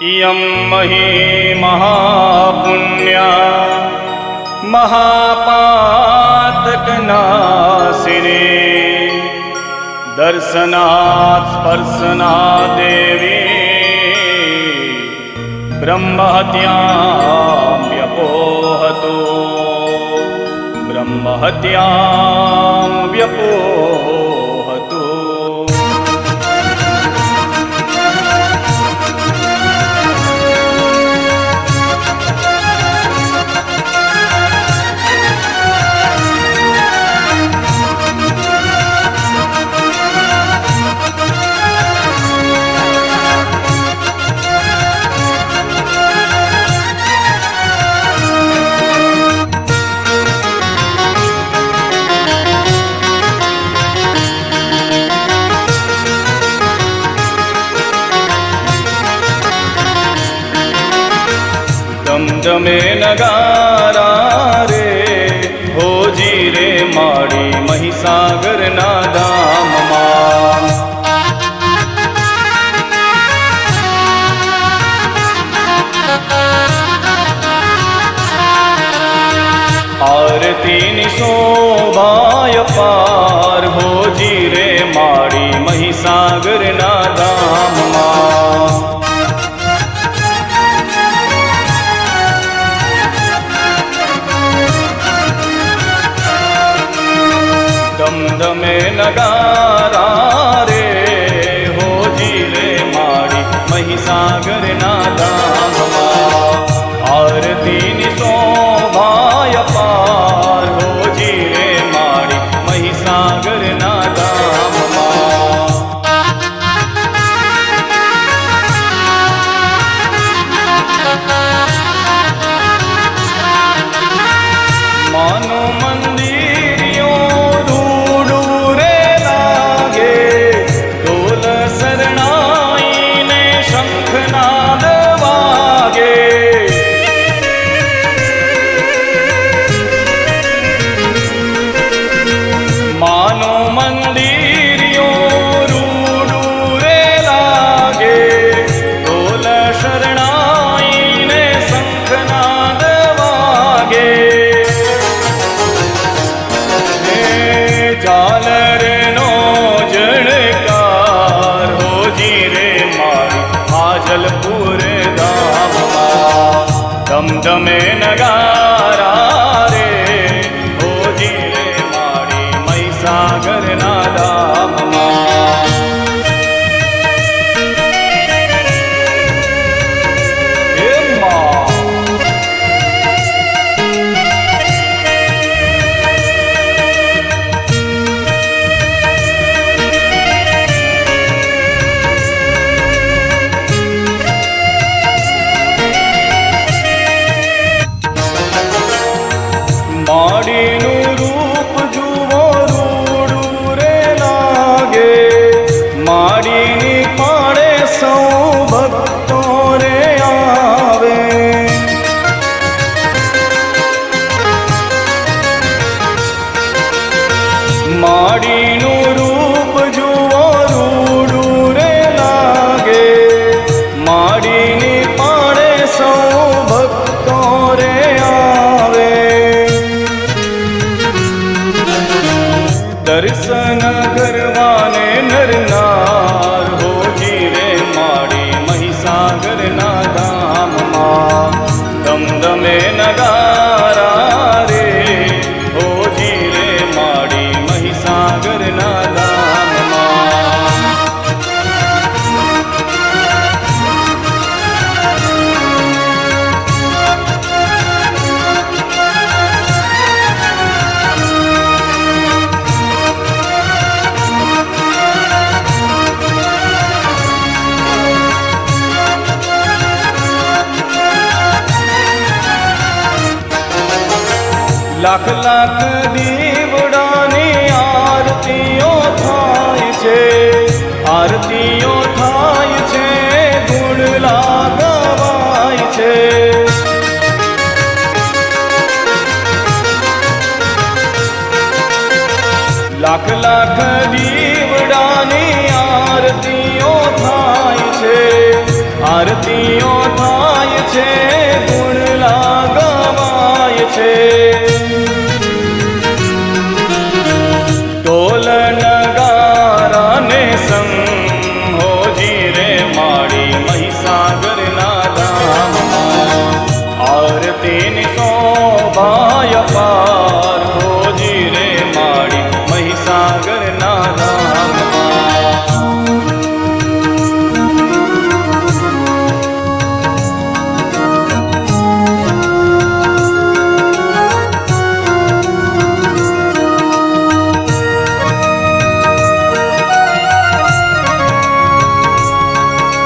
इयं मही महापुण्या महापातकनाशिनी दर्शनात् स्पर्शनात् देवी ब्रह्महत्यां व्यपोहतु ब्रह्महत्यां व्यपोहतु। दमदमे नगारा रे होजी रे माड़ी महिसागर ना धाम मां। आरती नि शोभाय पार होजी रे माड़ी महिसागर ना धाम मां। दमदमे नगारा रे होजी रे माड़ी महिसागर ना धाम मां। आरती नि शोभाय पार होजी रे माड़ी महिसागर ना धाम मां। मानो मंदिरियों मानो मंदिरियों रूडू रे लागे ढोल शरणाई ने शंखनाद वागे। झालर नो जणकार होजी रे माड़ी हाजलपुर धाम मां। दमदमे नगारा रे होजी रे माड़ी महिसागर ना धाम मां। हे मां माड़ी नु रूप जुवो रूडू रे लागे माड़ी नी पाड़े सौ भक्तों रे आवे। माड़ी नु रूप जुवो रूडू रे लागे माड़ी नी पाड़े सौ भक्तों रे आवे। दर्शन करवाने नर नार होजी रे माड़ी महिसागर ना धाम मां। दमदमे नगारा रे होजी रे माड़ी महिसागर ना धाम मां। लाख लाख दीवડાની આરતીઓ થાય છે આરતીઓ થાય છે ગુણ લાગવાય છે। લાખ લાખ દીવડાની આરતીઓ થાય છે આરતીઓ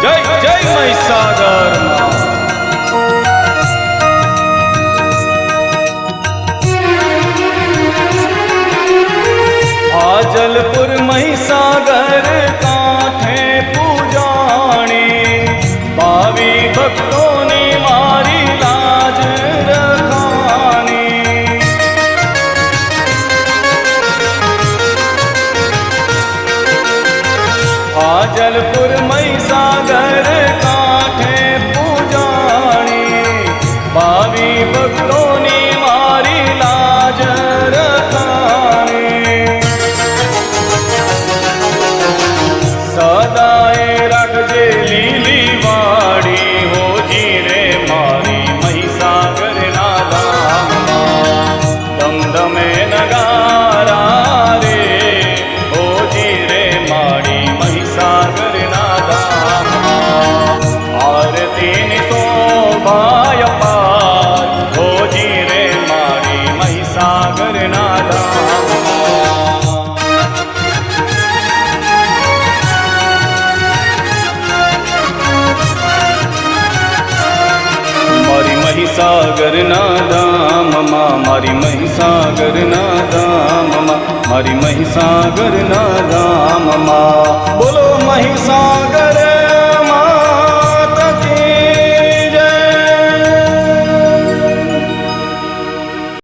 જય જય મહીસાગર માં। હાજલપુર મહીસાગર કાંઠે પૂજાણી, ભાવિ ભક્તોની મારી લાજ રખાણી। હાજલપુર મહીસાગર કાંઠે પૂજાણી, ભાવિ ભક્તોની મારી લાજ રખાણી। સદાએ રાખજે લીલી વાડી, હોજી રે મારી મહીસાગરના ધામમાં। ધમધમે નગારા રે, હોજી રે મારી મહીસાગરના ધામમાં। આરતીની શોભાય પાર, હોજી રે મારી મહીસાગરના ધામમાં। મારી મહીસાગરના ધામમાં, મારી મહીસાગરના ધામમાં, મારી મહીસાગરના ધામમાં। બોલો મહીસાગર